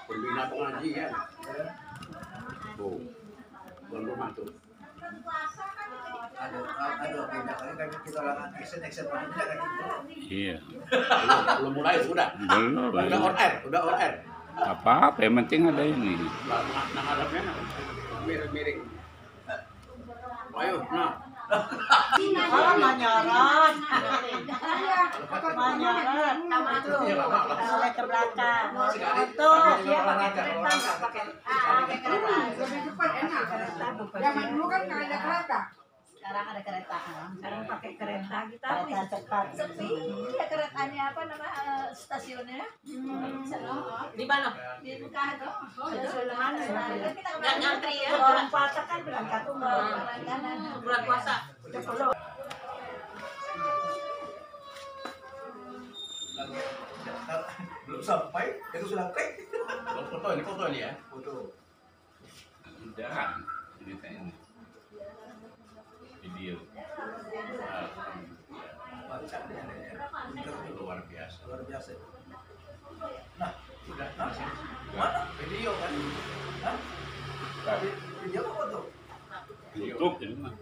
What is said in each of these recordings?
Pembina pengajian. Oh, tuan rumah tuh. Aduh, pindah kali kan kita orang action pindah kan gitu. Iya. Belum mulai sudah. Belum. Udah on air. Apa-apa yang penting ada ini. Nah, harapnya miring-miring. Ayo, nah. Manyorot. Manyorot. Oleh ke belakang. Itu. Lebih cepat enak. Zaman dulu kan nggak ada kereta. Sekarang ada kereta. Sekarang pakai kereta kita. Kereta cepat. Sepi ya keretanya apa nama stasiunnya? Di mana? Di Bekah tuh. Stasiun mana? Nggak ngantri ya. Orang puasa kan berangkat umroh. Bulan puasa. Belum sampai itu sudah klik. Foto ini ya. Foto. Udah. Ini tanya. Video. Baca deh. Luar biasa. Luar biasa. Nah, Sudah. mana? Video kan. Hah? Tapi Video apa foto? YouTube ini mah.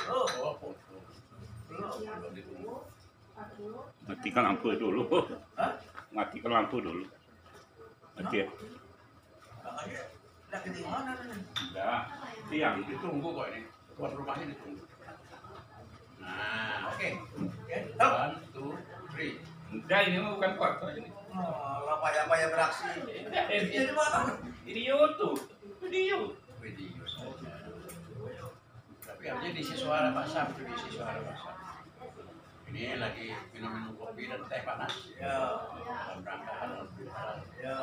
Oh, Oh, foto. belum. Ditunggu. Matikan lampu dulu. Hah? Matikan lampu dulu. Mati ya. Makanya udah ke mana nih? Udah. Siang. Ditunggu kok ini. Tuan rumahnya ditunggu. Nah, Oke. Ya. 1, 2, 3. Udah ini mah bukan foto ini. Oh, lapaya-lapaya beraksi. Ini mana? Ini YouTube. Video. Video saja. Tapi harusnya diisi suara Pak Sam, diisi suara Pak Sam. Ini lagi minum kopi dan teh panas. Ya. Dalam rangka halal bihalal. Ya.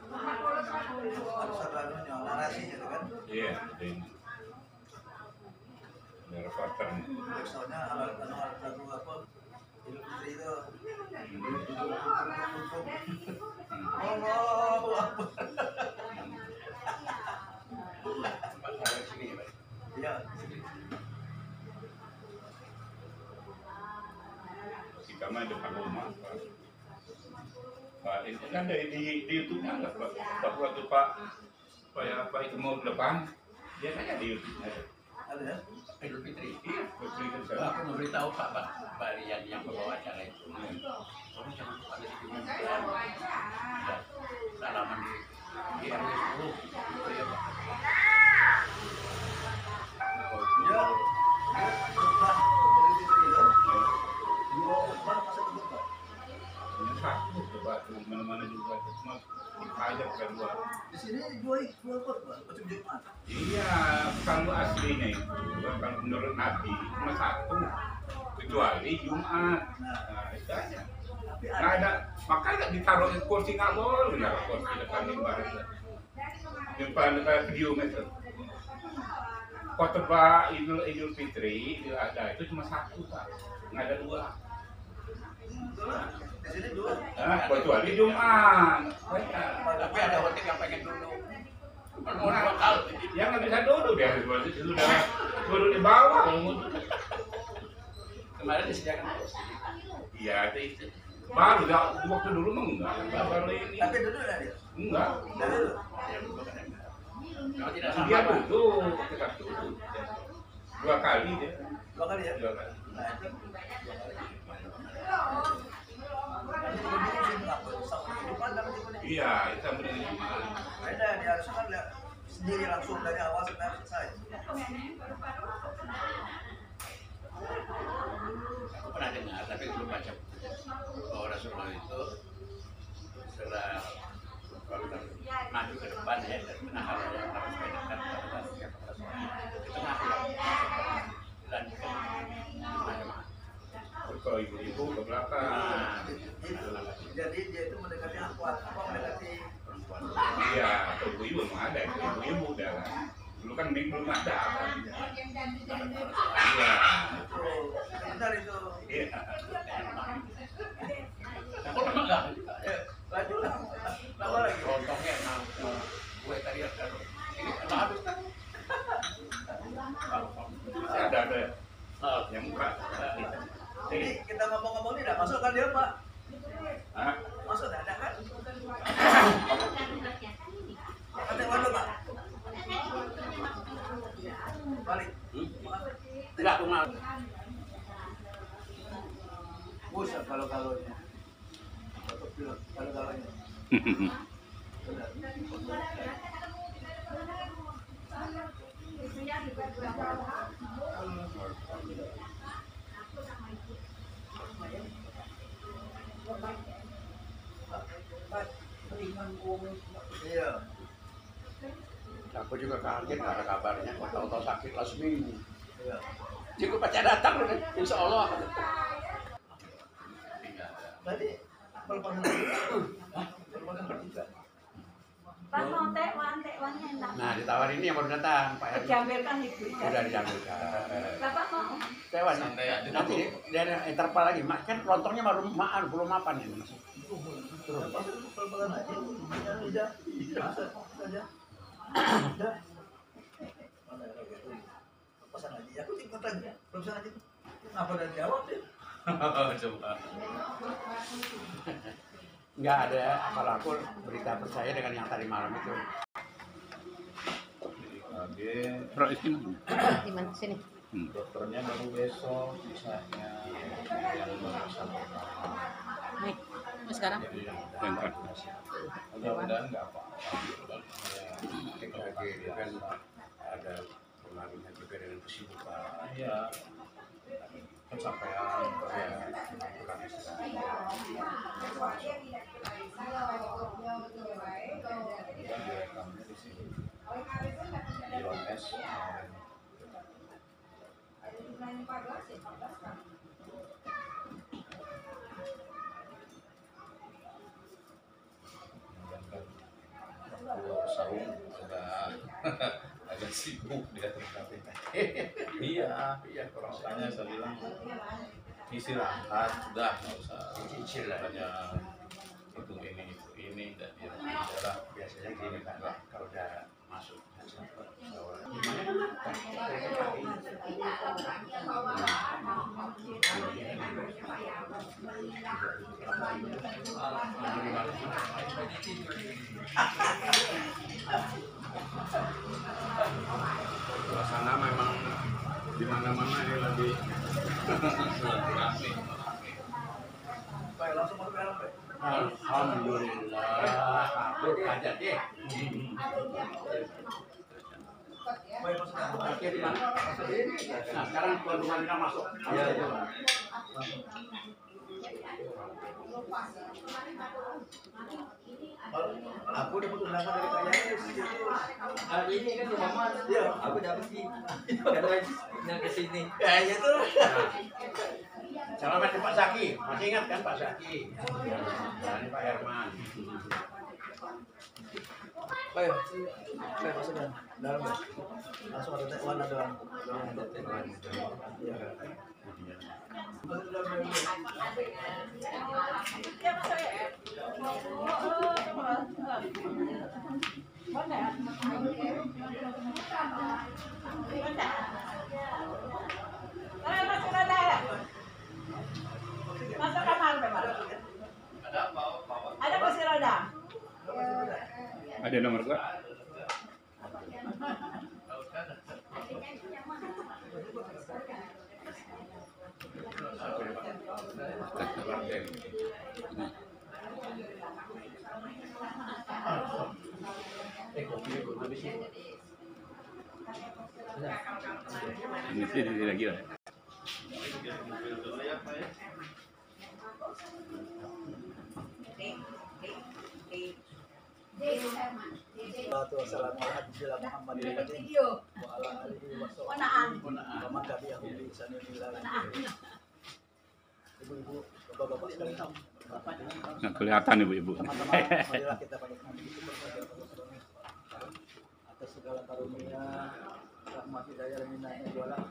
Harus ada anunya, narasinya tuh kan. Iya. Ini. Ada reporter nih. Soalnya alat lagu apa? Idul Fitri itu. Allahu Akbar. Tempat saya sini ya, Pak. Iya. Kita mah depan rumah. Pak itu kan di YouTube-nya ada Pak waktu Pak itu mau depan dia tanya di YouTube-nya ada. Ada ya? Idul Fitri. Iya, bercerita Aku saya. memberitahu Pak Rian yang membawa acara itu. Tolong jangan lupa ada di dunia. Salaman di RW 10. Gitu ya, Pak. Ya. Nah, Idul Fitri itu. Dua Akbar masa itu Pak. Ini satu coba mana-mana juga cuma kita ajak kedua. Di sini dua Akbar Pak, macam Jumat. Iya, kalau aslinya itu kalau menurut Nabi cuma satu kecuali Jumat. Nah, itu aja. Tapi Nggak ada, makanya ditaruh kursi nggak boleh naruh kursi depan mimbar. Depan video meter. Khotbah Idul Fitri ada itu cuma satu Pak, nggak ada dua. di sini dua. Nah, kecuali Jumat. Tapi ada hotel yang pengen dulu. Mau lokal. Ya nggak bisa duduk dia sudah duduk di bawah. Kemarin disediakan kursi. Iya, itu baru waktu dulu mah enggak baru ini. Tapi dulu ya dia. Enggak. Dari dulu. Ya, dulu kan enggak. Kalau tidak sama, Dia Pak. duduk, tetap duduk. Dua kali dia. Dua kali ya. Dua kali. Nah, itu. Nanti juga bingung sih kenapa sama kehidupan dalam kehidupan ini. Iya, itu sama dengan Jumat. Beda, dia harus kan lihat sendiri langsung dari awal sampai selesai. Aku pernah dengar, tapi belum baca bahwa Rasulullah itu setelah maju ke depan ya, dan tengah hal yang harus bedakan di tengah dilanjutkan macam-macam. Kalau ibu-ibu ke belakang. Nah, Itu. Jadi dia itu mendekati akhwat, apa mendekati perempuan. Iya, kalau ibu-ibu memang ada, ibu-ibu udah kan. Dulu kan belum ada. Iya. itu. Benar itu. Iya. Aku memang enggak. Laju lah. Lama lagi. Lontongnya emang gue tadi ada ini emang habis kan? Masih ada yang muka. Jadi kita mau ngomong-ngomong ini nggak masuk kan dia Pak? Hah? Masuk nggak ada kan? Ada mana Pak? Balik. Enggak aku mau. Buset kalau-kalonya. Kalau-kalonya. Iya. Aku juga kaget nggak ada kabarnya. Tahu-tahu sakit lah seminggu. Iya. Cukup baca datang loh, insya Allah. Tadi pelepasan juga. Pas mau tekwannya enak. Nah ditawarin ini yang baru datang Pak Herman. Diambilkan ibu. Udah diambilkan. Bapak mau? Tewan. Nanti dia ada interval lagi. Kan lontongnya baru belum mapan ini. Pelepasan aja. Udah. Udah. Udah. Pelepasan aja. Aku ikut aja. Pelepasan aja. Kenapa udah jawab deh? Coba. Nggak ada, kalau aku berita percaya dengan yang tadi malam itu. Pro ini. Di mana sini? Dokternya baru besok, misalnya yang baru satu. Nih, sekarang. Mudah-mudahan nggak apa-apa. Lagi kan ada pengaruhnya juga dengan kesibukan. Iya. Pencapaian kurang istirahat. Dan direkamnya di sini di Lones. Saung agak sibuk dia terkapit. Iya, makanya saya bilang istirahat sudah nggak usah Cicil lah. hanya itu ini dan dia bicara. Biasanya gini kan, kalau udah masuk Suasana memang di mana-mana ini lebih Silaturahmi. Baik, langsung masuk ke dalam, Pak. Alhamdulillah, kabur aja deh. Baik, masuk ke dalam. Oke, di mana? Nah, sekarang tuan rumah kita masuk. Iya. Aku dapat undangan dari Pak Yayus gitu. Hari ini kan rumah Mas. Iya. Aku dapat sih. Katanya yang ke sini. Kayaknya tuh. Selamat Pak Zaki, masih ingat kan Pak Zaki? Ini Pak Herman. Baik, saya masuk ke dalam. Pak. Langsung ada tekwan ada. Iya. Masuk ke dalam. Masuk kamar Bapak. Ada kursi roda. ada nomor gua. Ini lagi lah. Ibu-ibu, bapak-bapak sekalian. Nggak kelihatan ibu-ibu. Teman-teman, marilah kita panjatkan puji kepada atas segala karunia, rahmat hidayah dan minahnya jualan.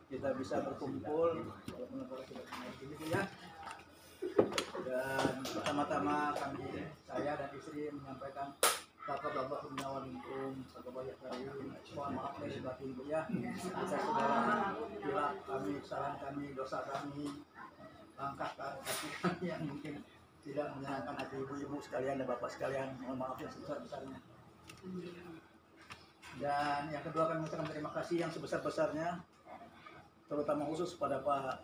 Kita bisa berkumpul walaupun kalau sudah ini ya. Dan pertama-tama saya dan istri menyampaikan kakak-bapak Kurniawaningkum, kakak-bapak Karim, mohon maaf lahir batin ya. Kita segala bila kami, kesalahan kami, dosa kami. langkah kaki kami yang mungkin tidak menyenangkan hati ibu-ibu sekalian dan bapak sekalian, mohon maaf yang sebesar-besarnya. Dan yang kedua kami mengucapkan terima kasih yang sebesar-besarnya, terutama khusus pada Pak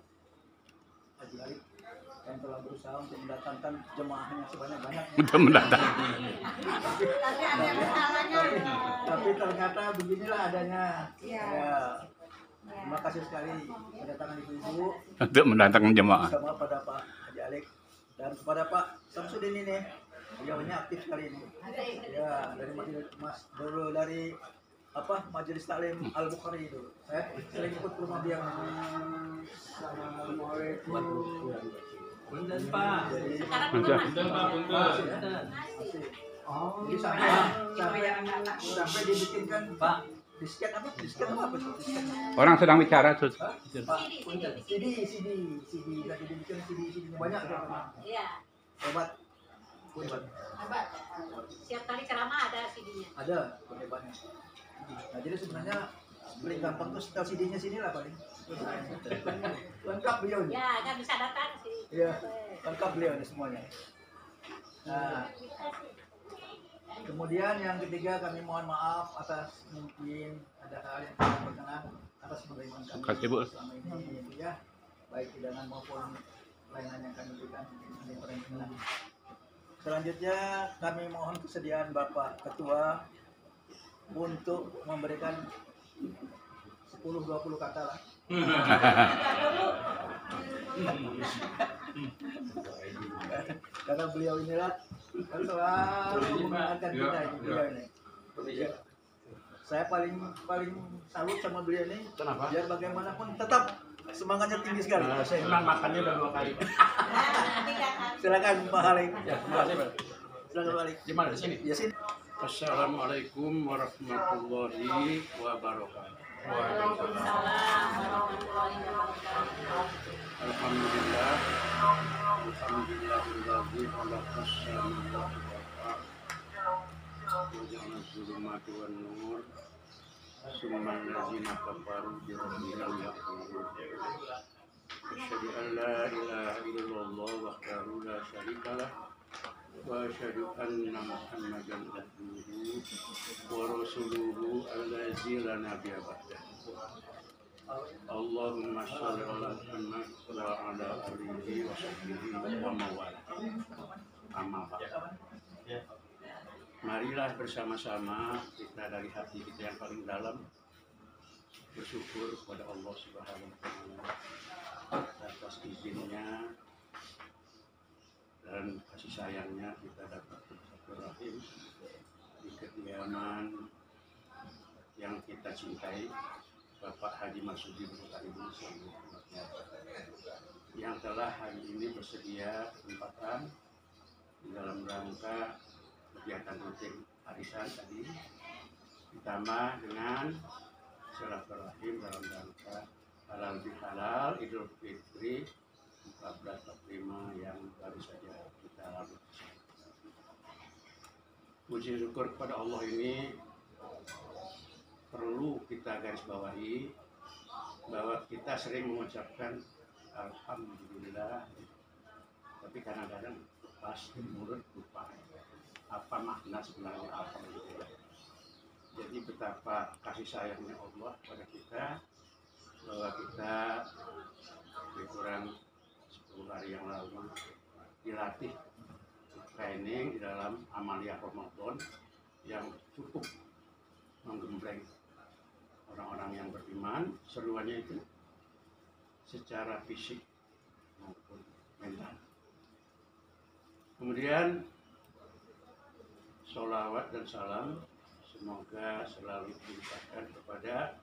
Haji Arif yang telah berusaha untuk mendatangkan jemaahnya sebanyak-banyaknya. Udah mendatang. Tapi ada masalahnya. Tapi ternyata beginilah adanya. Iya. Ya. Terima kasih sekali kedatangan ibu-ibu Untuk mendatangkan jemaah. bersama pada Pak Haji Alik dan kepada Pak Samsudin ini. Beliaunya aktif sekali ini. Ya, dari Mas dulu dari Majelis Taklim Al Bukhari itu. Saya sering ikut ke rumah dia. Assalamualaikum. Punten Pak. Jadi Sekarang Masa? udah Pak, punten. masih. Jadi sampai dibikinkan Pak. disket apa? Disket apa? Disket. Orang sedang bicara, Sus. Pak, CD lagi dibikin CD banyak tuh. Iya. Hebat. Hebat. Abad. Siap kali ceramah ada CD-nya. Ada hebatnya. Nah, jadi sebenarnya paling gampang tuh setel CD-nya sini lah paling. Lengkap beliau nih. Ya, nggak bisa datang sih. Iya, lengkap beliau nih semuanya. Nah, kemudian yang ketiga kami mohon maaf atas mungkin ada hal yang tidak berkenan atas penerimaan kami Makasih, Bu. selama ini ya, baik hidangan maupun layanan yang kami berikan ini berkenan. Selanjutnya kami mohon kesediaan Bapak Ketua untuk memberikan 10-20 kata lah. Karena beliau inilah kan selalu mengingatkan kita ini, beliau ini. Saya paling salut sama beliau ini. Kenapa? Biar bagaimanapun tetap semangatnya tinggi sekali. Saya memang makannya udah 2 kali. Silakan Pak Halik. Ya, terima kasih, Pak. Silakan Pak Halik. Di mana? Di sini? Ya sini. Assalamualaikum warahmatullahi wabarakatuh. Waalaikumsalam warahmatullahi wabarakatuh. Alhamdulillah. Alhamdulillahilladzi khalaqas samawati wal ardh wa ja'ala adh-dhulumati wan nur. Summa allazina kafaru bi rabbihim ya'malun. Asyhadu an la ilaha illallah wahdahu la syarika lah. Wa asyhadu anna Muhammadan abduhu wa rasuluhu allazi la nabiyya ba'dahu. Allahumma shalli ala Muhammad wa ala alihi wa sahbihi wa mawala. Amma ba'd. Marilah bersama-sama kita dari hati kita yang paling dalam bersyukur kepada Allah Subhanahu wa taala atas izinnya dan kasih sayangnya kita dapat bersilaturahim di kediaman yang kita cintai, Bapak Haji Marsudi beserta Ibu yang telah hari ini bersedia kesempatan di dalam rangka kegiatan rutin arisan tadi, ditambah dengan silaturahim dalam rangka halal bihalal Idul Fitri 1445 yang baru saja kita lalui. Puji syukur kepada Allah ini perlu kita garis bawahi bahwa kita sering mengucapkan alhamdulillah, tapi kadang-kadang pasti mulut lupa apa makna sebenarnya alhamdulillah. Jadi betapa kasih sayangnya Allah pada kita bahwa kita lebih kurang 10 hari yang lalu dilatih training di dalam amaliyah Ramadan yang cukup menggembleng orang-orang yang beriman, seruannya itu secara fisik maupun mental. Kemudian sholawat dan salam semoga selalu dilimpahkan kepada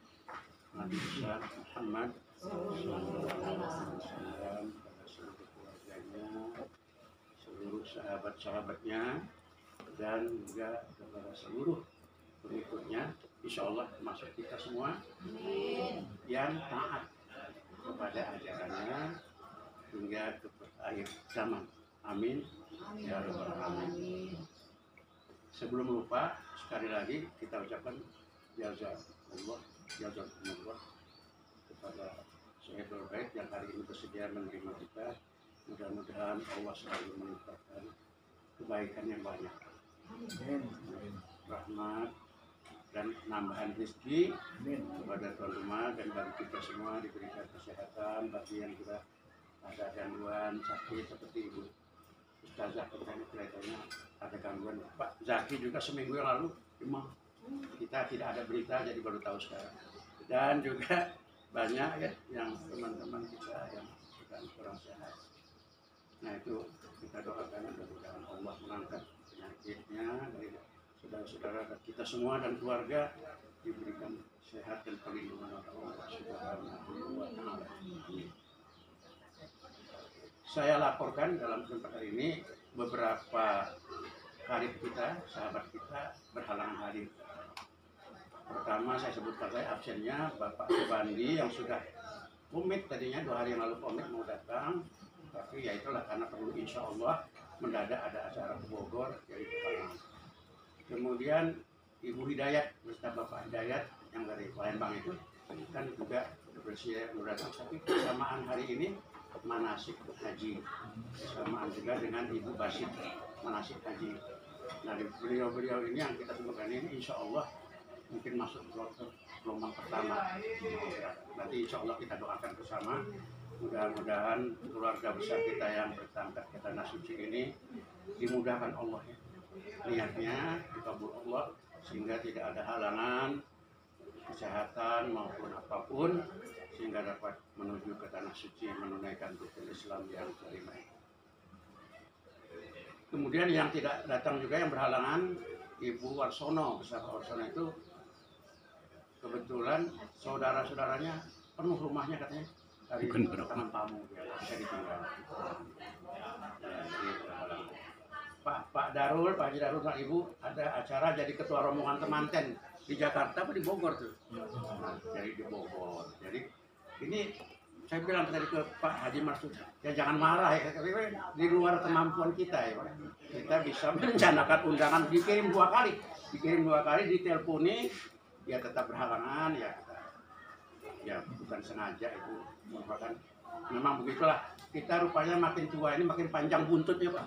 Nabi besar Muhammad SAW, pada seluruh keluarganya, seluruh sahabat-sahabatnya, dan juga kepada seluruh pengikutnya, insya Allah termasuk kita semua yang taat kepada ajarannya hingga ke akhir zaman. Amin ya rabbal alamin. Sebelum lupa, sekali lagi kita ucapkan jazakumullah kepada Sahibul Bait yang hari ini bersedia menerima kita mudah-mudahan Allah selalu melimpahkan kebaikan yang banyak, rahmat dan nambahan rezeki kepada tuan rumah dan bagi kita semua, diberikan kesehatan. Bagi yang sudah ada gangguan sakit seperti Ibu Ustazah kelihatannya ada gangguan. Pak Zaki juga seminggu yang lalu memang kita tidak ada berita, jadi baru tahu sekarang. Dan juga banyak ya yang teman-teman kita yang sedang kurang sehat. Nah itu kita doakan mudah-mudahan Allah mengangkat penyakitnya dari saudara-saudara kita semua dan keluarga, diberikan sehat dan perlindungan Allah Subhanahu wa Ta'ala. Saya laporkan dalam kesempatan ini beberapa karib kita, sahabat kita berhalangan hadir. Pertama saya sebutkan saya absennya Bapak Subandi yang sudah komit tadinya 2 hari yang lalu komit mau datang, tapi ya itulah karena perlu insya Allah mendadak ada acara ke Bogor jadi kehalangan. Kemudian Ibu Hidayat beserta Bapak Hidayat yang dari Palembang itu kan juga bersiap datang, tapi kesamaan hari ini manasik haji, kesamaan juga dengan Ibu Basit manasik haji. Nah beliau-beliau ini yang kita temukan ini insya Allah mungkin masuk gelombang pertama. Nanti insya Allah kita doakan bersama, mudah-mudahan keluarga besar kita yang berangkat ke tanah suci ini dimudahkan Allah ya. Niatnya dikabul Allah sehingga tidak ada halangan kesehatan maupun apapun, sehingga dapat menuju ke tanah suci menunaikan rukun Islam yang kelima. Kemudian yang tidak datang juga yang berhalangan Ibu Warsono, beserta Warsono itu kebetulan saudara-saudaranya penuh rumahnya katanya dari tangan tamu bisa ditinggal. Pak Darul, Pak Haji Darul, Pak Ibu ada acara jadi ketua rombongan temanten di Jakarta apa di Bogor tuh. Nah, jadi di Bogor. Jadi ini saya bilang tadi ke Pak Haji Marsud, ya jangan marah ya, di luar kemampuan kita ya. Kita bisa merencanakan undangan, dikirim 2 kali, diteleponi, ya tetap berhalangan ya kita. Ya bukan sengaja itu merupakan, memang begitulah. Kita rupanya makin tua ini makin panjang buntutnya Pak,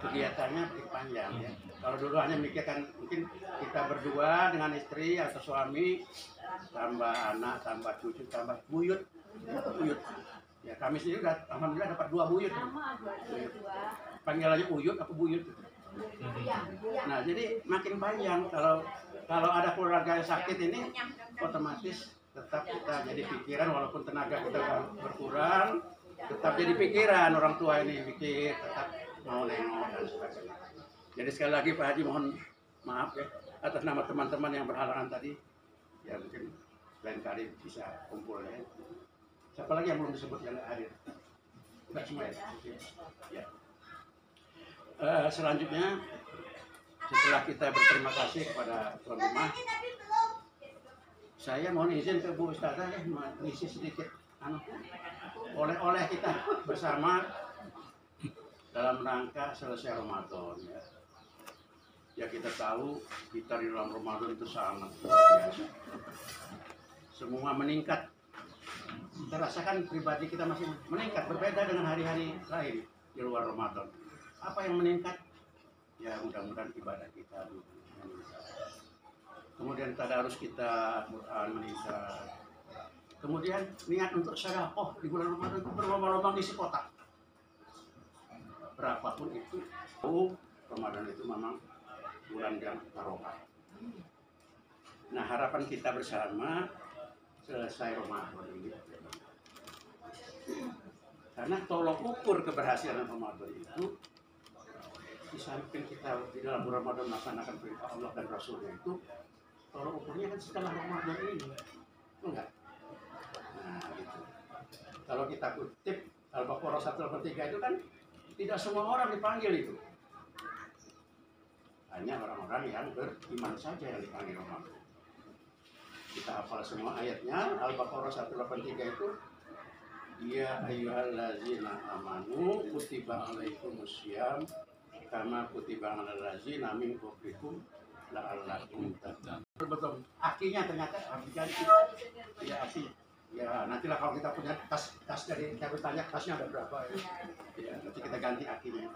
kegiatannya makin panjang ya. Kalau dulu hanya mikirkan mungkin kita berdua dengan istri atau suami, tambah anak, tambah cucu, tambah buyut. Ya kami sendiri udah alhamdulillah dapat 2 buyut. Panggilannya Uyut apa Buyut. Nah jadi makin panjang, kalau ada keluarga yang sakit ini otomatis tetap kita jadi pikiran, walaupun tenaga kita berkurang, tetap jadi pikiran orang tua ini mikir, tetap mau nengok dan sebagainya. Jadi sekali lagi Pak Haji mohon maaf ya atas nama teman-teman yang berhalangan tadi. Ya mungkin lain kali bisa kumpul ya. Siapa lagi yang belum disebut yang hadir? Enggak semua ya. Ya. Selanjutnya setelah kita berterima kasih kepada tuan rumah, saya mohon izin ke Bu Ustazah ya mengisi sedikit oleh-oleh kita bersama dalam rangka selesai Ramadan ya. Ya kita tahu kita di dalam Ramadan itu sangat luar biasa. Semua meningkat. Kita rasakan pribadi kita masih meningkat, berbeda dengan hari-hari lain di luar Ramadan. Apa yang meningkat? Ya mudah-mudahan ibadah kita meningkat. Kemudian tadarus kita, Quran meningkat. Kemudian niat untuk sedekah di bulan Ramadan itu berlomba-lomba ngisi kotak. Berapapun itu, Ramadan itu memang bulan yang barokah. Nah harapan kita bersama selesai Ramadan ini. Karena tolok ukur keberhasilan Ramadan itu, di samping kita di dalam Ramadan melaksanakan perintah Allah dan Rasulnya itu, tolok ukurnya kan setelah Ramadan ini, enggak? Nah, gitu. Kalau kita kutip Al-Baqarah 183 itu kan tidak semua orang dipanggil itu, hanya orang-orang yang beriman saja yang dipanggil Ramadan. Kita hafal semua ayatnya. Al-Baqarah 183 itu, ya ayyuhallazina amanu kutiba alaikumussyam kama kutiba alal ladzina min qablikum la'allakum tattaqun. Betul. Artinya ternyata ganti. Ya artinya. Ya, nantilah kalau kita punya tas dari kita bertanya tasnya ada berapa ya. Ya, nanti kita ganti akinya.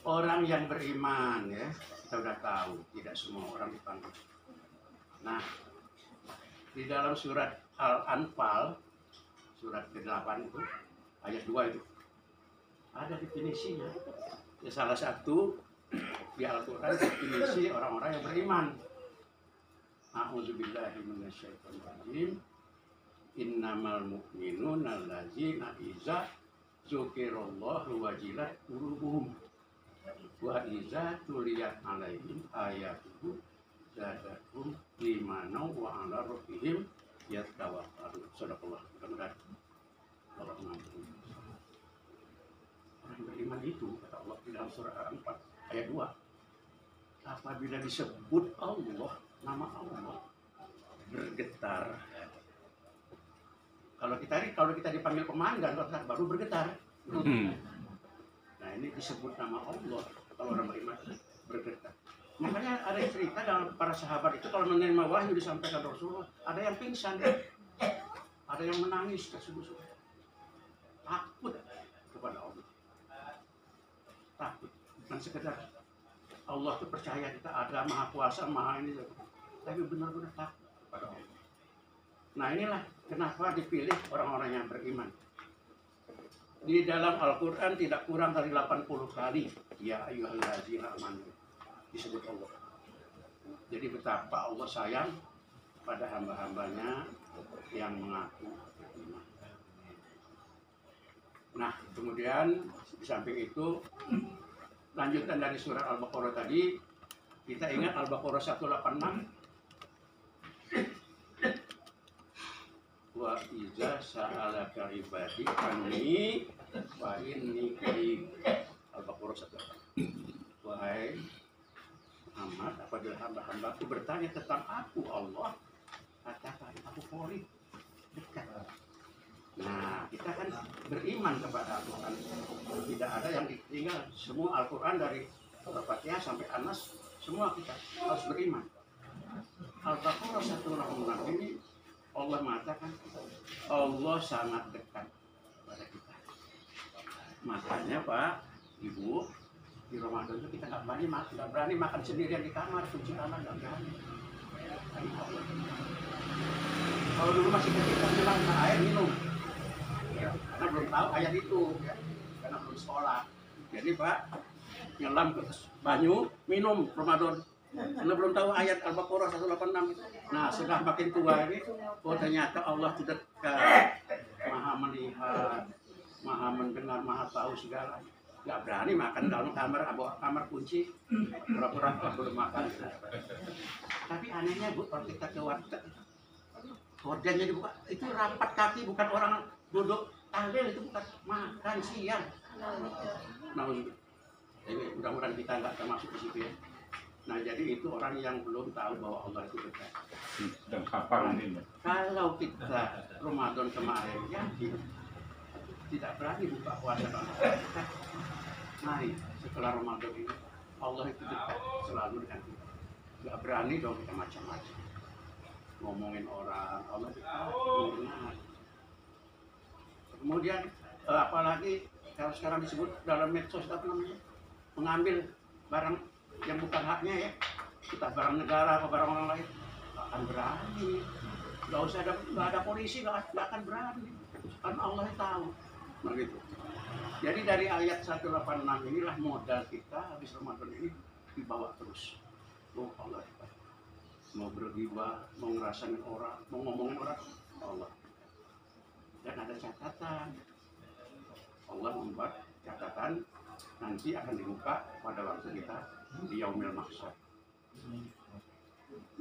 Orang yang beriman ya, kita udah tahu tidak semua orang dipanggil. Nah, di dalam surat Al-Anfal surat ke-8 itu ayat 2 itu ada definisinya. Ya, salah satu di Al-Quran definisi orang-orang yang beriman. A'udzubillahi minasyaitonir rajim. Innamal mu'minuna allazina iza dzukirallahu wajilat qulubuhum wa iza tuliyat alaihim ayatuhu zadatuhum imanan wa ala rabbihim yatawakkalun. Sadaqallah. Mudah-mudahan Allah mengampuni. Orang beriman itu kata Allah di dalam surah Al-Anfal ayat 2, apabila disebut Allah, nama Allah bergetar. Kalau kita dipanggil komandan baru bergetar. Nah, ini disebut nama Allah kalau orang beriman bergetar. Makanya ada cerita dalam para sahabat itu kalau menerima wahyu disampaikan Rasulullah, ada yang pingsan, ada yang menangis tersebut-sebut. Takut kepada Allah. Takut. Bukan sekedar Allah itu percaya kita ada maha kuasa, maha ini, tapi benar-benar takut kepada Allah. Nah, inilah kenapa dipilih orang-orang yang beriman. Di dalam Al-Quran tidak kurang dari 80 kali ya ayyuhallazina amanu disebut Allah. Jadi betapa Allah sayang pada hamba-hambanya yang mengaku beriman. Nah, kemudian di samping itu lanjutan dari surat Al-Baqarah tadi, kita ingat Al-Baqarah 186. Wa iza sa'alaka ibadi anni wa inni qarib. Al-Baqarah 186. Wahai Muhammad, apabila hamba-hambaku bertanya tentang aku Allah, katakan aku qarib, dekat. Nah, kita kan beriman kepada Al-Quran. Tidak ada yang ditinggal. Semua Al-Quran dari Al-Fatihah sampai Anas, semua kita harus beriman. Al-Baqarah 186 ini Allah mengatakan Allah sangat dekat kepada kita. Makanya Pak, Ibu, di Ramadan itu kita nggak berani makan sendirian di kamar, kunci kamar nggak berani. Kalau dulu masih kecil kan bilang air minum, ya, karena belum tahu ayat itu, ya, karena belum sekolah. Jadi Pak nyelam ke banyu minum Ramadan. Karena belum tahu ayat Al-Baqarah 186 itu. Nah, setelah makin tua ini, oh ternyata Allah itu dekat, maha melihat, maha mendengar, maha tahu segala. Gak berani makan dalam kamar, kamar kunci, pura-pura belum makan. Tapi anehnya Bu, kalau kita ke warteg, gordennya dibuka, itu rapat kaki, bukan orang duduk tahlil, itu bukan makan siang. Nah, ini mudah-mudahan kita nggak termasuk di situ ya. Nah, jadi itu orang yang belum tahu bahwa Allah itu dekat. Dan kapan ini? Kalau kita Ramadan kemarin yakin tidak berani buka puasa, mari setelah Ramadan ini Allah itu dekat selalu dengan kita. Gak berani dong kita macam-macam ngomongin orang, Allah dekat. Kemudian apalagi kalau sekarang disebut dalam medsos apa namanya, mengambil barang yang bukan haknya ya, kita barang negara atau barang orang lain, akan berani. Nggak ada polisi, nggak akan berani, karena Allah tahu. Nah, gitu. Jadi dari ayat 186 inilah modal kita habis Ramadan ini dibawa terus. Oh Allah, mau bergibah, mau ngerasain orang, mau ngomongin orang, Allah. Dan ada catatan. Allah membuat catatan nanti akan dibuka pada waktu kita di Yaumil Mahsyar.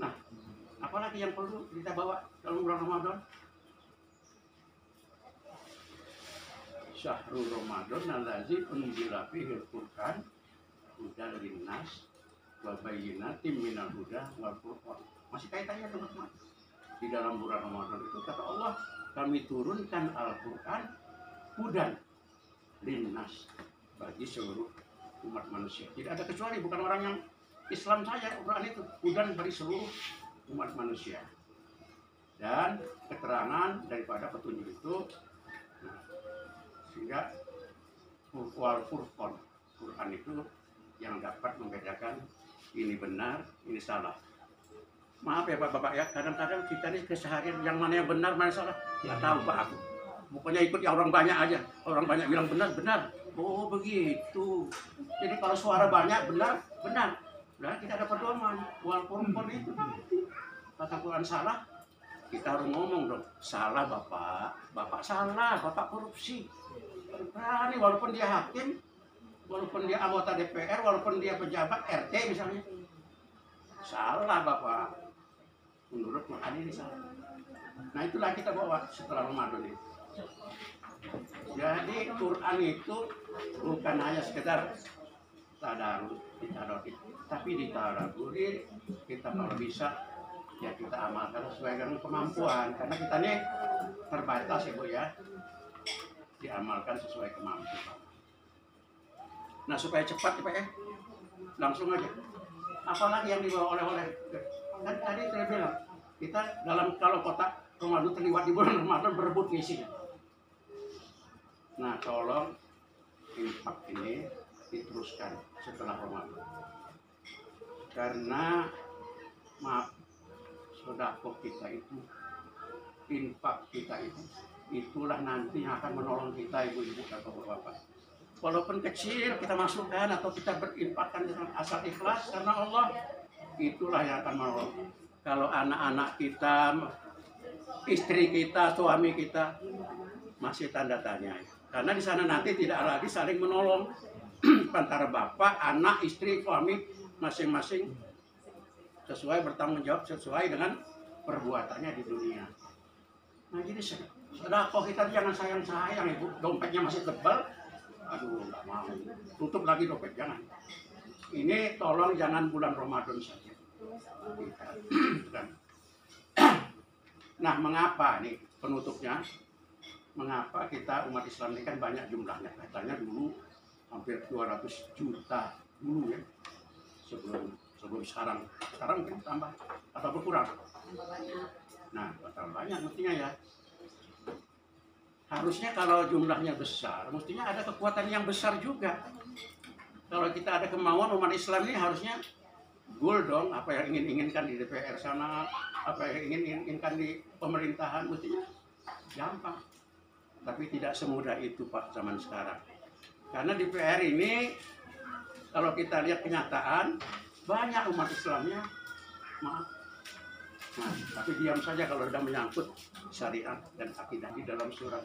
Nah, apalagi yang perlu kita bawa dalam bulan Ramadan? Syahrul Ramadan allazi unzila fihil Qur'an hudan linnas wa bayyinatin minal huda wal furqan. Masih kaitannya teman-teman. Di dalam bulan Ramadan itu kata Allah, kami turunkan Al-Qur'an hudan linnas, bagi seluruh umat manusia. Tidak ada kecuali, bukan orang yang Islam saja, Al-Quran itu hudan bagi seluruh umat manusia. dan keterangan daripada petunjuk itu. Nah, sehingga wal furqan, Quran itu yang dapat membedakan ini benar, ini salah. Maaf ya Bapak ya, kadang-kadang kita ini keseharian yang mana yang benar, mana yang salah, nggak tahu Pak aku. Pokoknya ikut ya orang banyak aja, orang banyak bilang benar, benar. Oh begitu. Jadi kalau suara banyak benar, benar. Nah kita ada pedoman, wal furqan itu nanti. Kata Quran salah, kita harus ngomong dong, salah Bapak salah, Bapak korupsi. Berani walaupun dia hakim, walaupun dia anggota DPR, walaupun dia pejabat RT misalnya. Salah Bapak. Menurut Quran ini salah. Nah itulah kita bawa setelah Ramadan ini. Jadi Quran itu bukan hanya sekedar tadarus, tapi ditadabburi. Kita kalau bisa ya kita amalkan sesuai dengan kemampuan, karena kita ini terbatas ya Bu ya, diamalkan sesuai kemampuan. Nah supaya cepat ya Pak ya, langsung aja. Apalagi yang dibawa oleh-oleh, kan tadi saya bilang kita dalam kalau kota Ramadan terlibat di bulan Ramadan berebut ngisinya. Nah tolong infak ini diteruskan setelah Ramadan, karena maaf, sedekah kita itu, infak kita itu, itulah nanti yang akan menolong kita ibu-ibu dan bapak-bapak. Walaupun kecil kita masukkan atau kita berinfakkan dengan asal ikhlas karena Allah, itulah yang akan menolong. Kalau anak-anak kita, istri kita, suami kita masih tanda tanya. Karena di sana nanti tidak lagi saling menolong antara bapak, anak, istri, suami masing-masing sesuai bertanggung jawab sesuai dengan perbuatannya di dunia. Nah jadi sedekah kita jangan sayang-sayang ibu, dompetnya masih tebal, aduh nggak mau, tutup lagi dompet, jangan. Ini tolong jangan bulan Ramadan saja. Nah mengapa nih penutupnya? Mengapa kita umat Islam ini kan banyak jumlahnya, katanya dulu hampir 200 juta dulu ya, sebelum sekarang mungkin tambah atau berkurang. Nah tambah banyak mestinya ya. Harusnya kalau jumlahnya besar, mestinya ada kekuatan yang besar juga. Kalau kita ada kemauan umat Islam ini harusnya goal dong, apa yang inginkan di DPR sana, apa yang inginkan di pemerintahan, mestinya gampang. Tapi tidak semudah itu Pak zaman sekarang. Karena DPR ini kalau kita lihat kenyataan banyak umat Islamnya maaf. Nah, tapi diam saja kalau sudah menyangkut syariat dan akidah di dalam surat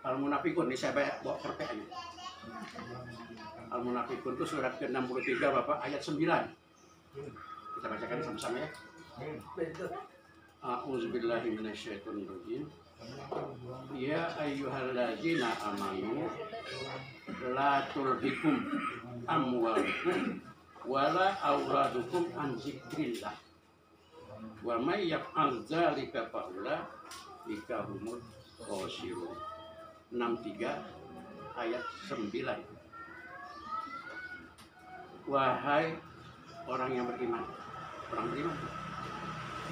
Al-Munafikun. Ini saya bawa kerpeknya. Al-Munafikun itu surat ke-63 Bapak ayat 9. Kita bacakan sama-sama ya. A'udzubillahi minasyaitonirrajim. Ya ayyuhalladzina amanu la tulhikum amwalukum wala auladukum an zikrillah. Wa may yaf'al dzalika fa ulaika humul khasirun. 63 ayat 9. Wahai orang yang beriman,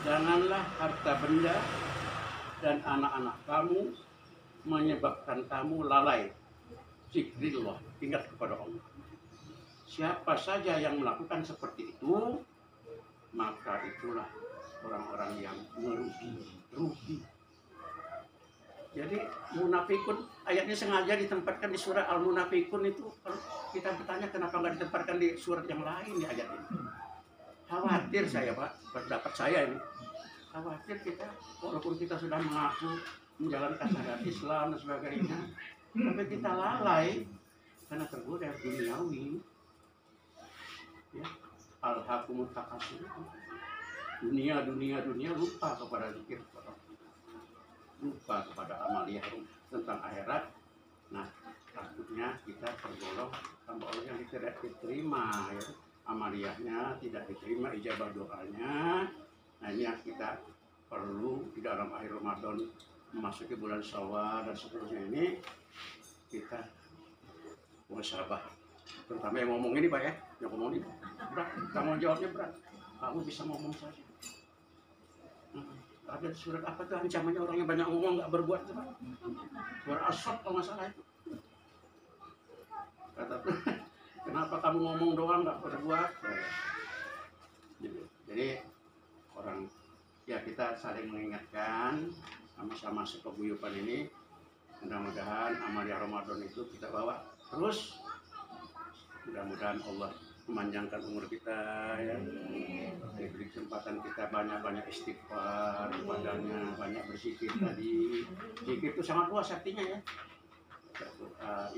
janganlah harta benda dan anak-anak kamu menyebabkan kamu lalai zikrillah, ingat kepada Allah. Siapa saja yang melakukan seperti itu, maka itulah orang-orang yang rugi. Jadi munafikun, ayatnya sengaja ditempatkan di surat Al-Munafikun itu. Kalau kita bertanya kenapa nggak ditempatkan di surat yang lain di ayat ini? Khawatir saya Pak, pendapat saya ini. Khawatir kita, walaupun kita sudah mengaku menjalankan syariat Islam dan sebagainya, tapi kita lalai karena tergoda duniawi. Ya, al-hakumut takasur. Dunia, lupa kepada zikir, lupa kepada amaliyah tentang akhirat. Nah, takutnya kita tergolong hamba Allah yang tidak diterima, ya. Amaliyahnya tidak diterima, ijabah doanya. Nah, ini yang kita perlu di dalam akhir Ramadan memasuki bulan Syawal dan seterusnya ini kita muhasabah. Terutama yang ngomong ini Pak ya, yang ngomong ini berat, tanggung jawabnya berat. Kamu bisa ngomong saja. ada surat apa tuh ancamannya orang yang banyak ngomong nggak berbuat itu Pak? Surat As-Saff kalau nggak salah itu. Kata tuh, kenapa kamu ngomong doang nggak berbuat? Jadi orang ya kita saling mengingatkan sama-sama sepaguyuban ini. Mudah-mudahan amalia Ramadan itu kita bawa terus. Mudah-mudahan Allah memanjangkan umur kita ya, diberi kesempatan kita banyak-banyak istighfar kepadanya, banyak berzikir tadi. Zikir itu sangat luas artinya ya.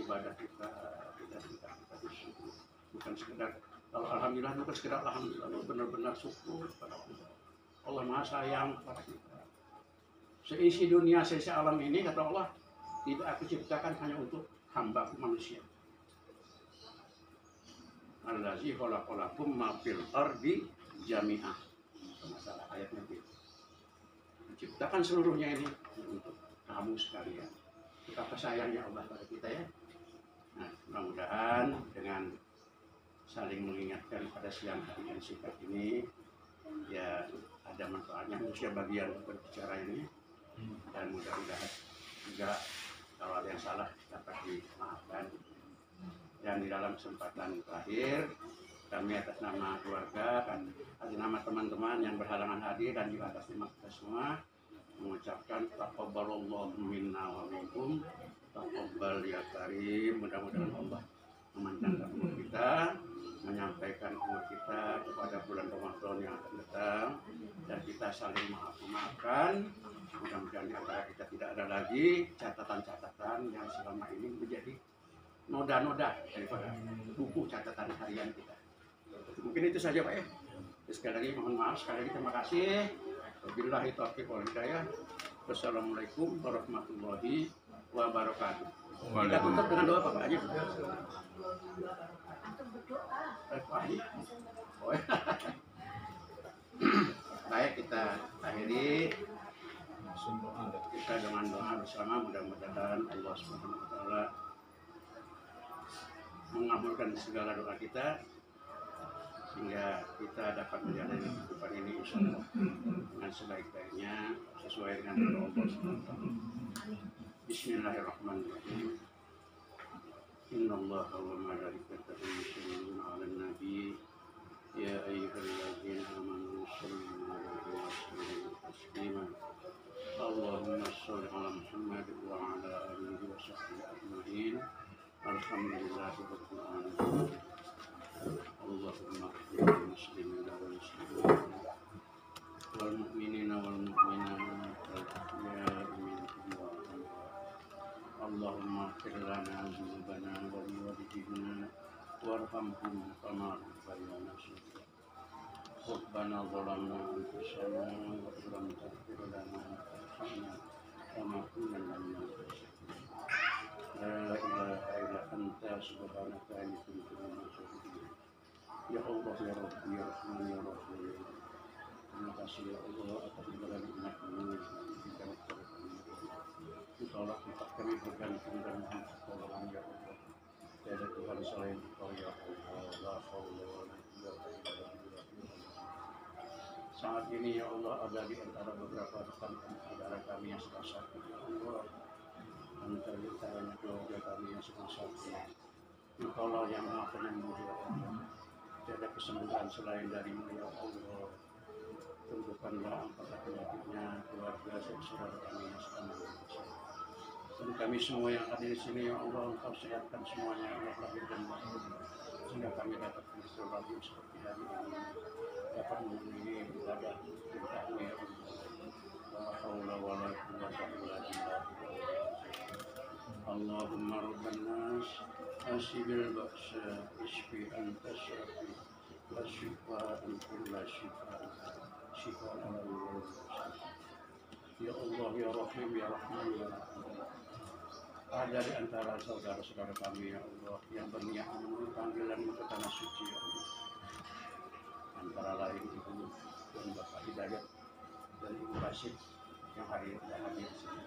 Ibadah kita bukan sekedar kalau alhamdulillah, bukan sekedar alhamdulillah, benar-benar syukur kepada Allah. Allah Maha Sayang kepada kita. Seisi dunia, seisi alam ini kata Allah tidak aku ciptakan hanya untuk hamba manusia. Allazi khalaqalakum ma fil ardi jami'ah. Masalah ayatnya itu. Diciptakan seluruhnya ini untuk kamu sekalian. Betapa sayangnya Allah pada kita ya. Nah, mudah-mudahan dengan saling mengingatkan pada siang hari yang singkat ini ya ada manfaatnya khususnya bagian berbicara ini, dan mudah-mudahan juga kalau ada yang salah dapat dimaafkan. Dan di dalam kesempatan terakhir kami atas nama keluarga dan atas nama teman-teman yang berhalangan hadir dan juga atas nama kita semua mengucapkan taqabbalallahu minna wa minkum, taqabbal ya karim. Mudah-mudahan Allah memanjangkan umur kita, menyampaikan umur kita kepada bulan Ramadan yang akan datang, dan kita saling memaafkan. Mudah-mudahan di antara kita tidak ada lagi catatan-catatan yang selama ini menjadi noda-noda daripada buku catatan harian kita. Mungkin itu saja Pak ya. Sekali lagi mohon maaf, sekali lagi terima kasih. Wabillahi taufiq wal hidayah. Wassalamualaikum warahmatullahi wabarakatuh. Kita tutup dengan doa Pak Haji. Baik, kita akhiri kita dengan doa bersama. Mudah-mudahan Allah Subhanahu wa taala mengabulkan segala doa kita sehingga kita dapat menjalani kehidupan ini insyaallah dengan sebaik-baiknya sesuai dengan doa Allah Subhanahu wa taala. Bismillahirrahmanirrahim. Innallaha wa malaikatahu yusholluna 'alan nabi ya ayyuhalladzina amanu shollu 'alaihi wa sallimu taslima. Allahumma sholli 'ala Muhammad wa 'ala alihi wa sahbihi ajma'in. Alhamdulillahi rabbil alamin. Allahumma ighfir lil muslimina wal muslimat wal mu'minina wal mu'minat wal ahya'i minhum wal amwat. Allahumma ighfir lana dzunubana wa liwalidina warhamhum kama rabbayana shaghira. Rabbana zalamna anfusana wa lam taghfir lana wa tarhamna kama kunna minal khasirin. La ilaha illa anta subhanaka inni kuntu minadh dhalimin. Ya Allah ya Rabbi ya Rahman ya Rahim. Terima kasih ya Allah atas segala nikmat-Mu yang diberikan kepada kami. Engkaulah tempat kami bergantung dan mohon pertolongan ya Allah. Tiada Tuhan selain Engkau ya Allah. La haula wala quwwata illa billah. Saat ini ya Allah ada di antara beberapa rekan saudara kami yang sedang sakit ya Allah. Antara keluarga kami yang sedang sakit. Engkaulah yang Maha Penyembuh ya Allah. Tiada kesembuhan selain dari-Mu ya Allah. Tentukanlah apakah penyakitnya keluarga saudara kami yang sedang sakit. Dan kami semua yang ada di sini ya Allah, Engkau sehatkan semuanya ya Allah lahir dan batin, sehingga kami dapat bersolawat seperti hari ini, dapat memenuhi ibadah kita-Mu ya Allah. La haula wala quwwata illa billah. Allahumma rabban nas asibil ba'sa isfi anta syafi wa shifa'an kulla shifa'an shifa'an ala ya Allah ya Rahim ya Rahman ya Rahim. Ada di antara saudara-saudara kami ya Allah yang berniat memenuhi panggilan ke tanah suci ya Allah. Antara lain Ibu dan Bapak Hidayat dan Ibu Rashid yang hari ini tidak hadir di sini.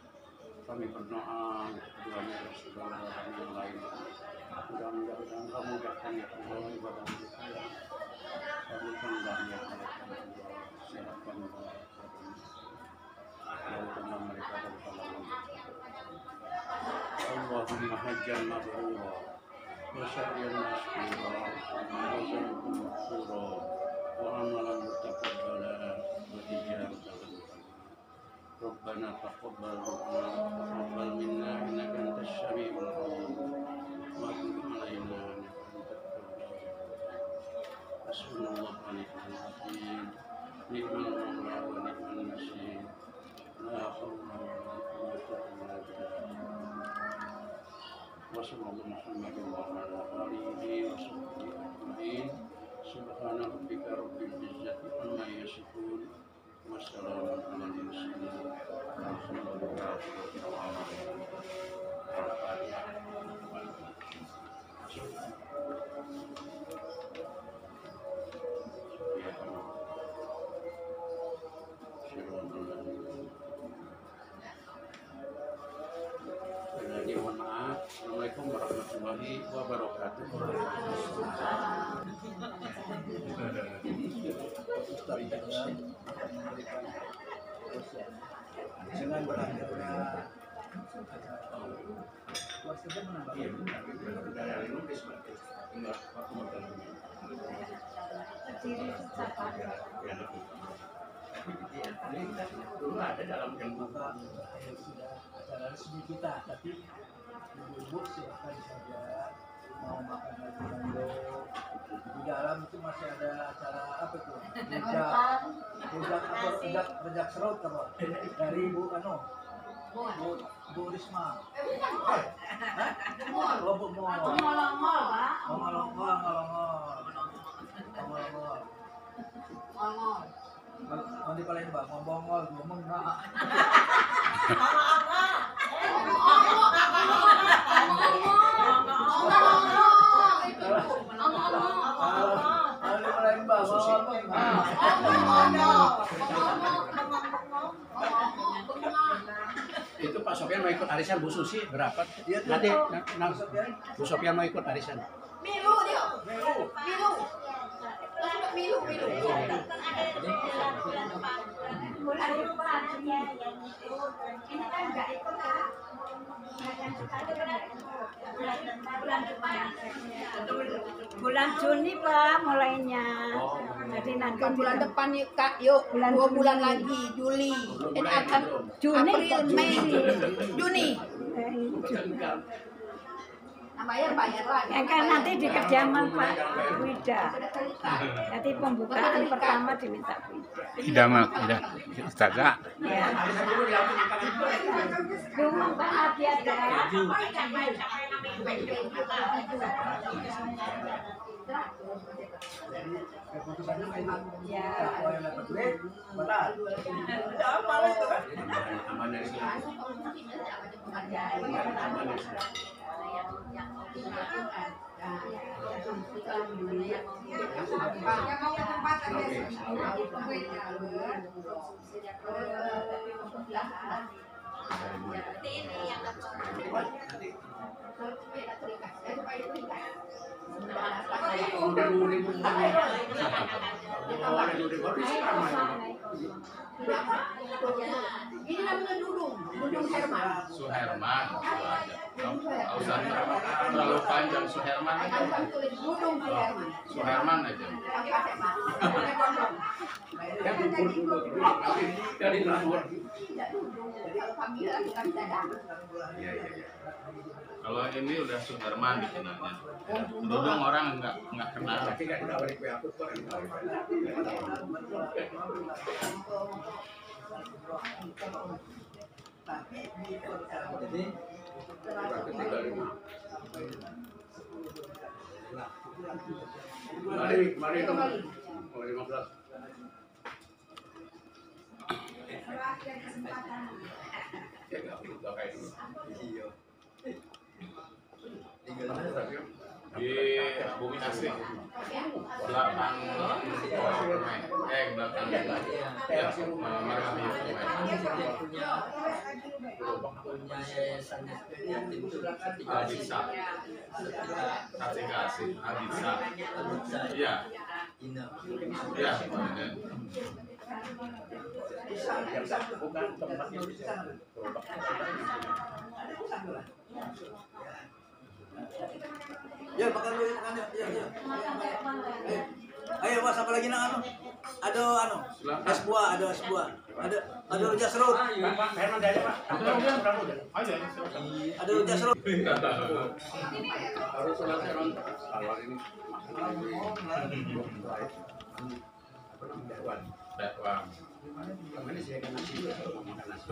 Kami berdoa untuk keduanya dan saudara kami yang lain. Mudah-mudahan kamu mudahkan ya Allah ibadah kita. Kabulkanlah ya Allah, sehatkan jauhkanlah mereka dari halangan. Allahumma hajjan mabrura wa sya'yan mashkura wa zanbun maghfura wa amalan mutaqabbala wa tijabatan. Rabbana taqabbal minna innaka antas samiul alim wa tub alaina innaka antat tawwabur rahim. Hasbunallahu wa ni'mal wakeel. Ni'mal mawla wa ni'mal nasir. La haula wa la quwwata illa billah. Wa sallallahu Muhammadin wa ala alihi wa sahbihi ajma'in. Subhana rabbika rabbil izzati amma yasifun. Wassalamun alal mursalin. Alhamdulillahi rabbil alamin. Mohon maaf. Assalamualaikum warahmatullahi wabarakatuh. Dengan berakhirnya puasanya menambah. Dulu ada dalam Maka sudah acara resmi kita, tapi ibu-ibu silakan saja mau makan lagi monggo. Di dalam itu masih ada acara apa tuh? Rujak serut apa? Dari Bu Bu Risma. Oh, Bu Mol. Ngolong-ngol, Pak. Ngolong-ngol. Nanti kalian Mbak ngomong-ngol, ngomong enggak. Itu Pak Sofyan mau ikut arisan Bu Susi berapa? Nanti Bu Sofyan mau ikut arisan. Milu dia. Milu. Langsung milu. Bulan depan ya, yang itu. Ini kan nggak ikut Kak. Bulan Juni Pak mulainya. Jadi nanti Bulan depan yuk Kak, yuk. 2 bulan lagi, Juli. Ini akan Juni, April, Mei, Juni. Bayar lagi. Ya kan nanti di kediaman Pak Wida. Nanti pembukaan pertama diminta Wida. Tidak, Ustazah. Ya. Dulu Pak Adi ada. Keputusannya memang Ya. kalau yang dapat duit, batal. Ya apalah itu kan. Aman dari sini. Yang mau ke tempat aja ini namanya Dudung Herman. Suherman. Nggak usah terlalu panjang Suherman aja. Dudung Herman. Suherman aja. Pakai kondom. Dari luar. Kalau panggilan kita bisa dapat. Kalau ini udah Suherman dikenalnya. Dudung orang nggak kenal. Tapi nggak ditawarin kue aku kok. Jadi Mari itu. Oh, 15. Ya nggak perlu kayak dulu. Di Bumi Asri belakang belakang ya Margabi punya yayasan yang itu Adisa Adisa iya iya Bukan tempatnya bisa. Ya makan dulu, makan ya. Ayo Mas, apa lagi nang anu? Ada anu, es buah, ada es buah. Ada rujak serut. Pak Herman dari Pak. Ada rujak serut. Harus selesai nonton. Kalau ini Dakwang. kemana sih kan nasi? Makan nasi.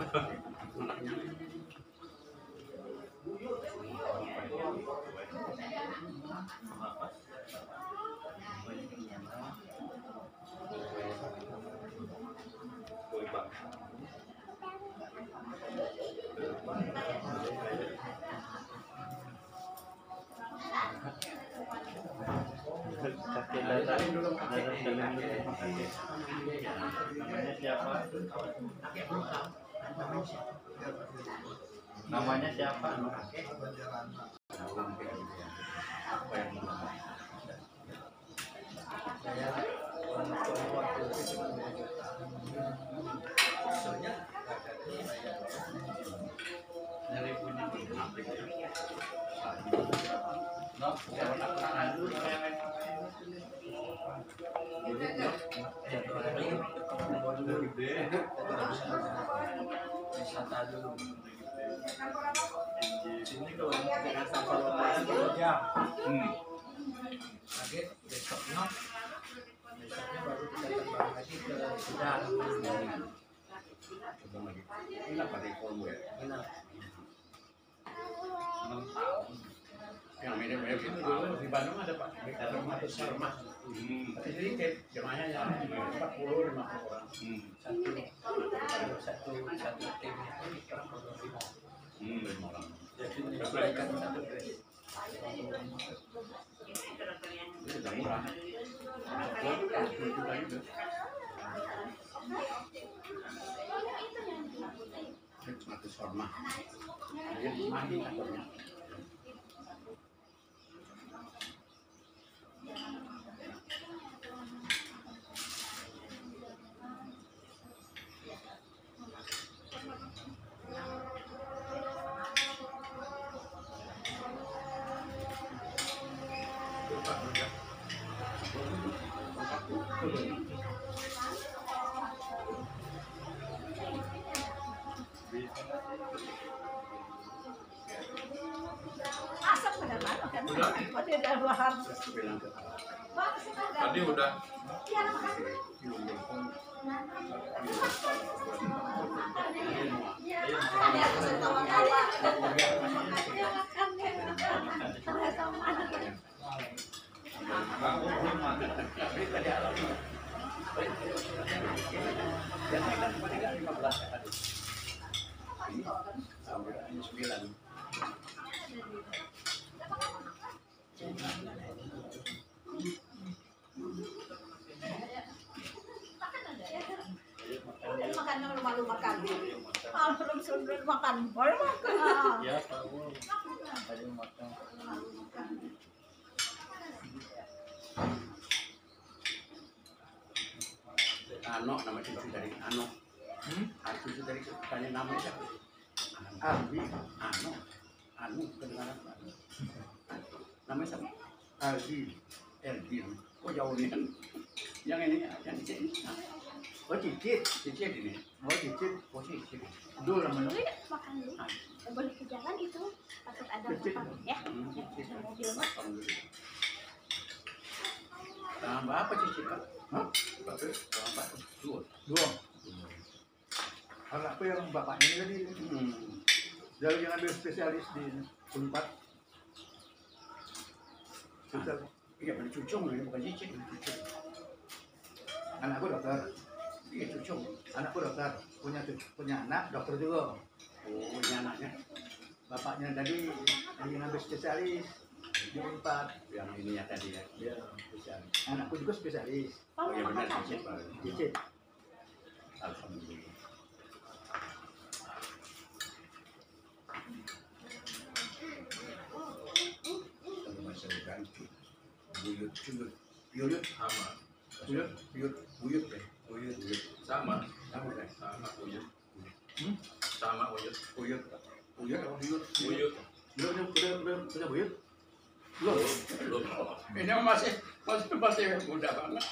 Kakek datang dulu, namanya siapa? Namanya siapa? Wisata dulu. Sini kalau dengan sampah Nanti besoknya baru kita terbang lagi ke Sudan. Ini apa di Kongo ya? 6 tahun. Yang mirip-mirip itu dulu di Bandung ada Pak. Ada rumah besar rumah. Tapi sedikit jemaahnya ya 40-50 orang. satu tim itu kurang lebih 5 orang. jadi menyesuaikan satu gereja. Itu sudah murah. Mati sorma. Dia mandi kantornya. Asap pada mana kan? Pada dalam. Bilang ke Tadi udah. Biasanya kan paling nggak 15 ya tadi. Ini sampai hanya 9. Makan malu makan. Kalau belum sudah makan, boleh makan. ya tahu. Tadi makan. Ano nama cucu dari Ano. Cucu dari tanya namanya siapa? Albi, Anu kedengaran Anu. Namanya siapa? Albi, Elvin. Kok jauh nih kan? Yang ini, yang di sini. oh Cicit, Cicit ini. oh Cicit, Oh Cicit. dulu namanya. Boleh makan dulu. Boleh ke jalan itu. Takut ada apa ya. Cicit. Mobil mah. Tambah apa Cicit Pak? Bapak, tambah dua. Anakku yang bapaknya ini tadi, dia lagi ngambil spesialis di Unpad. Iya, beli cucung ini bukan Cicit, beli cucung. Anakku dokter, Iya cucung. anakku dokter, punya anak dokter juga. Oh, ini anaknya. Bapaknya tadi lagi ngambil spesialis di Unpad. Yang ininya tadi ya. Dia spesialis. Anakku juga spesialis. Oh iya benar Cicit Pak. Cicit. Alhamdulillah. Kalau masalah ganti, buyut, yuyut, Sama. buyut, buyut deh. Uyut. Sama. Sama kan? Sama uyut. Hmm? Sama uyut. Uyut. Uyut apa uyut? Uyut. Udah buyut? Belum. Belum. Ini masih muda banget.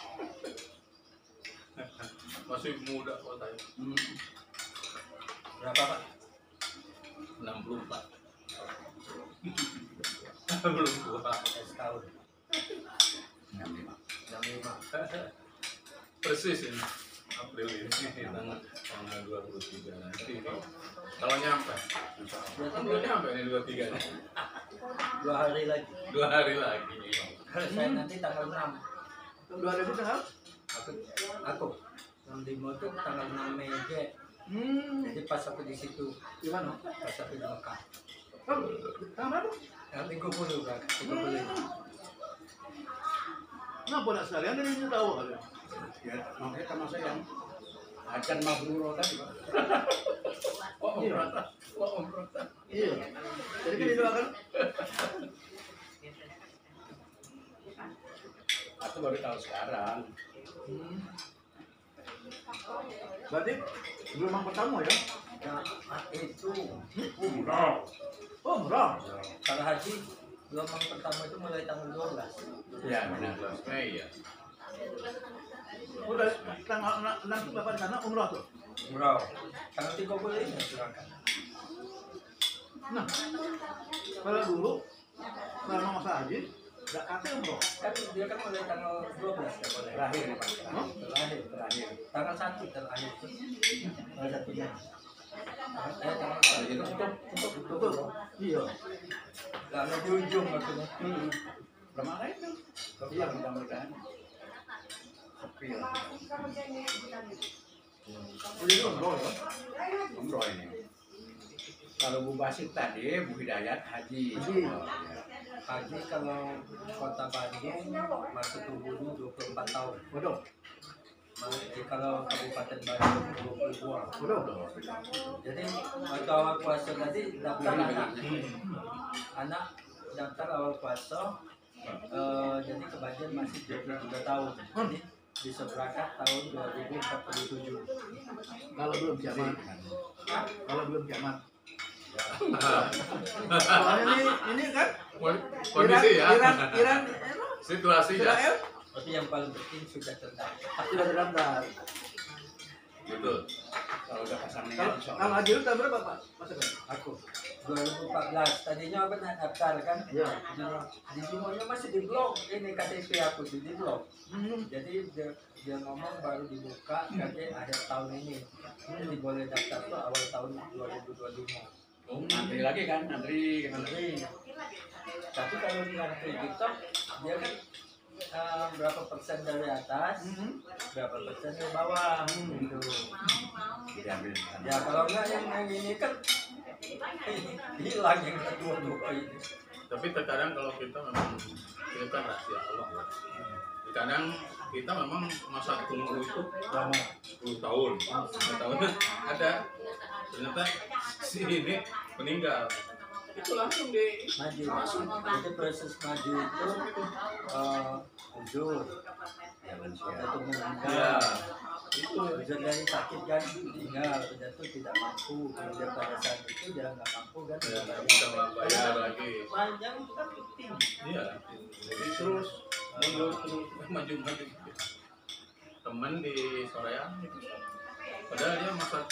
Masih muda kok saya. Berapa Pak? 64. Belum tua. Setahun. 65. Persis ini. April ini tanggal 23 nanti. Kalau nyampe. Belum nyampe ini 23 nih. 2 hari lagi. 2 hari lagi. Saya nanti tanggal 6. 2 hari tanggal? Aku yang di motor tanggal 6 Mei aja. Jadi pas aku di situ, Di mana? pas aku di Mekah. Oh, tanggal berapa? Yang 30 kan, 30. Kenapa nak sekalian dari ini tahu kalian? Ya, makanya termasuk yang akan mabrur tadi, Pak. Iya. Iya. Jadi kan didoakan. Aku baru tahu sekarang. Berarti gelombang pertama ya? Nah, itu Umroh. Oh, murah. kalau haji gelombang pertama itu mulai tanggal 12. Ya, benar. 12 Mei ya. Udah tanggal 6 itu Bapak di sana umrah tuh. Bro, tanggal 30 ini silakan. Nah, kalau dulu selama masa haji nggak kata umrah. Kan dia kan mulai tanggal 12 ya boleh. Terakhir nih, Pak. Hah? Terakhir. Tanggal 1 terakhir itu. Tanggal 1-nya. Tanggal Betul. Iya. Karena di ujung maksudnya. Kemarin itu. Iya, mudah-mudahan. Sepi lah. Jadi umrah ya. Umroh ini. Kalau Bu Basit tadi, Bu Hidayat haji. Haji. Oh, ya. Haji kalau kota Bandung masuk umurnya 24 tahun. Waduh. Jadi kalau Kabupaten Bandung 22. Waduh. Jadi waktu awal puasa tadi daftar anak daftar awal puasa. Jadi kebagian masih 23 tahun. Jadi bisa berangkat tahun 2047. Kalau belum kiamat. Kalau belum kiamat. Nah, Soalnya ini kan kondisi ya. Iran Situasi ya. Israel Tapi yang paling penting sudah terdaftar. sudah terdaftar. Betul. Kalau udah pasang Kalau niat, insya kalau Allah. haji lu tahun berapa Pak? Masa kan? Aku 2014 tadinya aku pernah daftar kan. Iya. Di semuanya masih di blok ini KTP aku di blok. Hmm. Jadi dia ngomong baru dibuka katanya akhir tahun ini. Jadi boleh daftar tuh awal tahun 2025. Antri lagi kan, antri. Nanti. Tapi kalau di antri TikTok dia kan berapa persen dari atas, berapa persen dari bawah gitu. Diambil di sana. Ya kalau enggak yang ini kan hilang yang kedua-dua ini. Tapi terkadang kalau kita memang itu kan rahasia Allah ya. Terkadang kita memang masa tunggu itu Lama. 10 tahun, 10 tahun ada ternyata si ini meninggal. Itu langsung di Maju. Jadi proses maju itu ujur. Ya, manusia. Atau ya meninggal. itu Ujur dari sakit kan meninggal, jatuh tidak mampu. Kemudian pada saat itu dia nggak mampu kan. ya nggak bisa bayar lagi. Panjang itu kan penting. Iya, jadi terus mundur terus maju. Temen di Soreang itu, padahal dia masa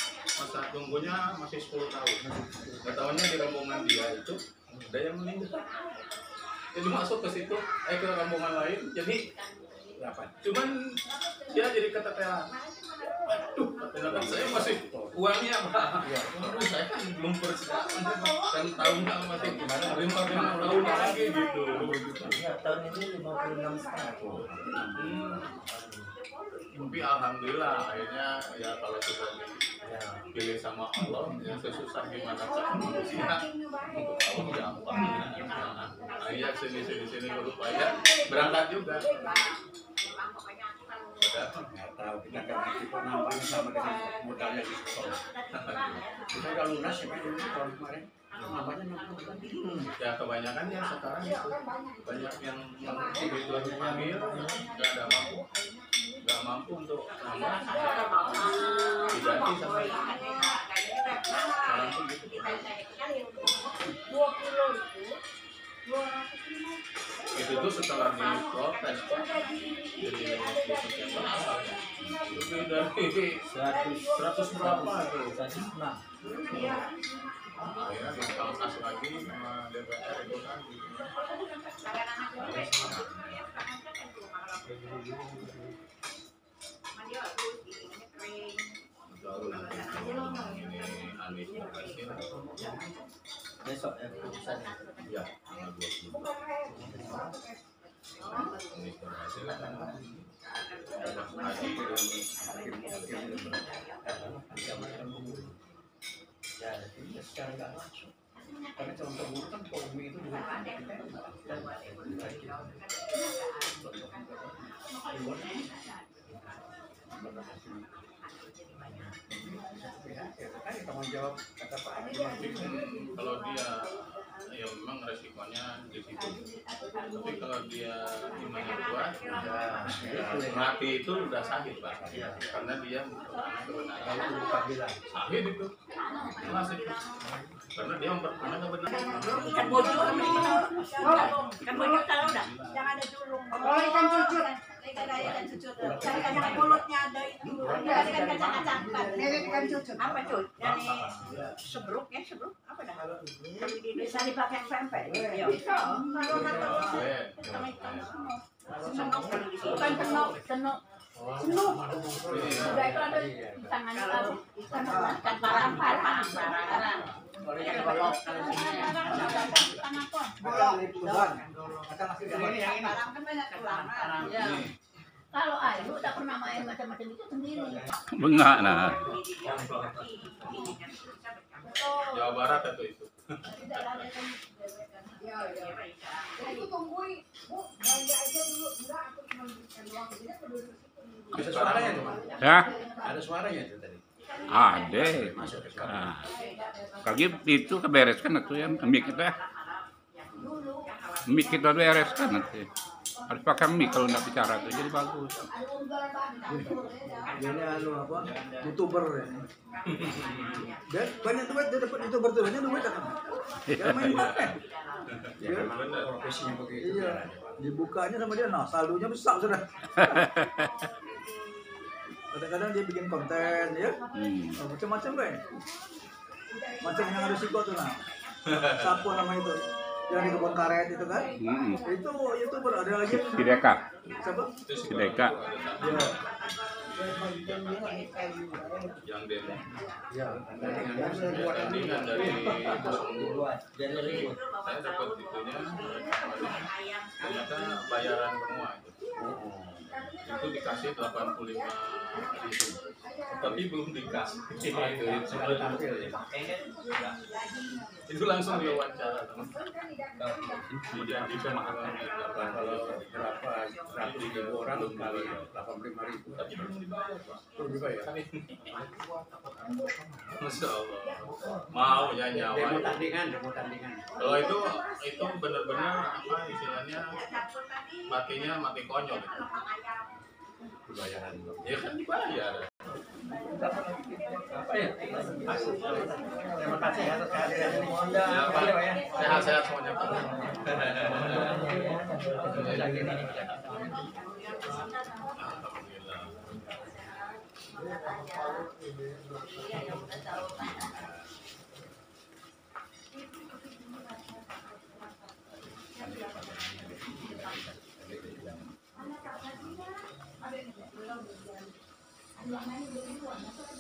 tunggunya masih 10 tahun. Nggak tahunya di rombongan dia itu ada yang meninggal. Jadi masuk ke situ, ke rombongan lain, jadi Dapat. cuman dia jadi keteteran. Aduh, keteteran saya masih uangnya Pak. Aduh, saya kan belum persiapan kan tahunnya masih 55 tahun lagi gitu. Ya, tahun ini 56,5. Tapi alhamdulillah akhirnya ya kalau sudah dipilih sama Allah ya sesusah gimana kan manusia untuk Allah ya Allah. Nah, ya sini berupaya berangkat juga. Nggak tahu, kita kan kita nampaknya sama dengan modalnya di sekolah. Kita udah lunas ya Pak, dulu tahun kemarin. Ya kebanyakan ya sekarang itu banyak yang kebutuhannya hamil nggak mampu untuk nambah diganti sama orang tuh gitu. 2 kilo itu 250. Itu tuh setelah diprotes jadi lebih dari 100 berapa itu 106. akhirnya dikasih lagi sama DPR itu kan gitu. Ini Anies berhasil Besok ya keputusan. ya tanggal 20 Anies berhasil kan Ya, ini secara nggak langsung. Karena calon terburuk kan Polri itu juga tanggung jawab kata Pak kalau dia ya memang resikonya di situ tapi kalau dia imannya kuat mati itu udah sahih Pak karena dia kebenaran sahih itu jelas itu karena dia memperkenalkan kebenaran Ikan bojor ikan bojor kalau udah Yang ada dulung. Oh, ikan cucut. Yang mulutnya ada itu. kan kacang-kacang Mirip ikan cucut. apa cuy dari sebruk apa dah bisa dipakai pempek ya Bisa. Kalau kata bukan tenuk udah itu ada tangan apa ikan parang kalau Ayu tak pernah main macam-macam itu sendiri. Bengak nah. Jawa Barat itu Itu tungguin. Bu, belanja aja dulu. Enggak, aku cuma belikan doang. Jadi aku duduk di situ. Ada suaranya tuh, Pak? Ya, Ada suaranya itu tadi. ada. Nah, kali itu kebereskan atau ya mic itu ya. Mic itu bereskan nanti. Harus pakai mic kalau nggak bicara tuh jadi bagus. Ini apa? YouTuber ya. Dan banyak duit dia dapat YouTuber tuh banyak duit kan. Dia main pakai. Ya memang profesinya begitu. Iya. Dibukanya sama dia, nah saldonya besar sudah. Kadang-kadang dia bikin konten ya, macam-macam kan. Macam yang ada Siko tuh nah. Siapa nama itu? Yang di kebun karet itu kan? Itu YouTuber ada lagi. Sideka. Siapa? Sideka. Ya. yang demo Ya. tandingan dari saya dapat itunya ternyata bayaran semua itu dikasih 85.000 tapi belum dikasih itu langsung diwawancara kemudian juga Kalau berapa 100.000 orang kali 85.000 tapi belum dibayar Pak. belum dibayar. Masya Allah mau ya nyawa Demo tandingan. kalau itu benar-benar apa istilahnya mati konyol gitu. Bayaran. Ya kan dibayar Apa ya? Terima kasih atas kehadirannya. ya Pak sehat-sehat semuanya Pak Alhamdulillah Ada